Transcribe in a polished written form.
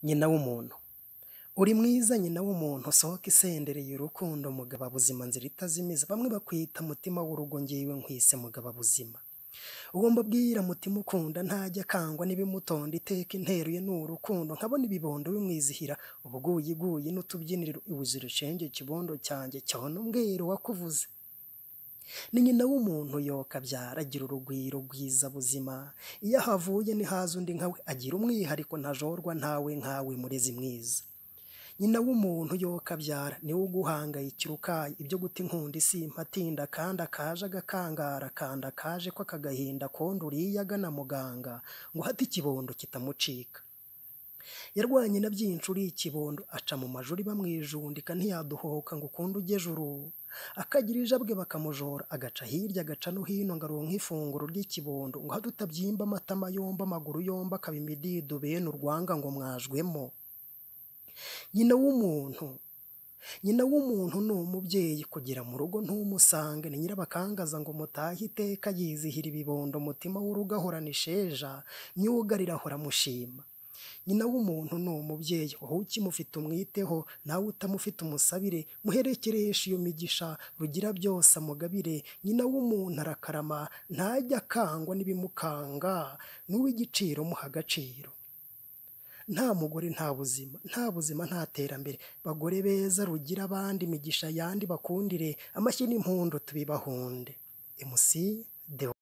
nyina w'umuntu. Uri mwiza nyina w'umuntu, sohoka isendereye urukundo mugaba buzima nzira itazimiza. Bamwe bakwita mutima w'urugo, ngewe nkwise mugaba buzima. Ugomba bwira mutima ukunda, ntajya akangwa n'ibimutonda, iteka interuye ni urukundo. Nkabona ibibondo bimwizihira, ubuguyiguyi n'utubyiniriro, iwuzira ushenge kibondo cyanjye cyone umbwira wakuvuze. Ni nyina w'umuntu yokabyara, agira urugwiro rwiza buzima. Iyo ahavuye ntihaza undi nkawe, agira umwihariko ntajorwa ntawe nkawe murezi mwiza. Nyina w'umuntu yokabyara, niwe uguhangayikira ukaye, ibyo guta inkundi simpatinda, kandi akaje agakangara, kandi akaje ko akagahinda kondo uriya agana muganga, ngo hate ikibondo kitamucika. Yarwanye na byinshi uri ikibondo, aca mu majuri bamwijundika, ntiyaduhoka ngo ukunde ujye juru. Akagira ijabwe bakamujora, agaca hirya agaca no hino ngo aronke ifunguro ry'ikibondo, ngo hade utabyimba amatama yombi amaguru yombi akaba imidido bene urwanga ngo mwajwemo. Nyina w'umuntu ni umubyeyi, kugira mu rugo ntumusange, ni nyirabakangaza ngo mutahe iteka, yizihira ibibondo mutima w'urugo ahorana isheja, myugarira ahora mushima. Nyina w'umuntu ni umubyeyi, wowe ukimufite umwiteho, nawe utamufite umusabire, muherekeresha iyo migisha, rugira byose amugabire. Nyina w'umuntu arakarama, ntajya akangwa n'ibimukanga, n'uw'igiciro muha agaciro. Nta mugore nta buzima nta terambere. Bagore beza rugira abandi imigisha yandi bakundire, amashyi n'impundu tubibahunde. Umusizi Deo.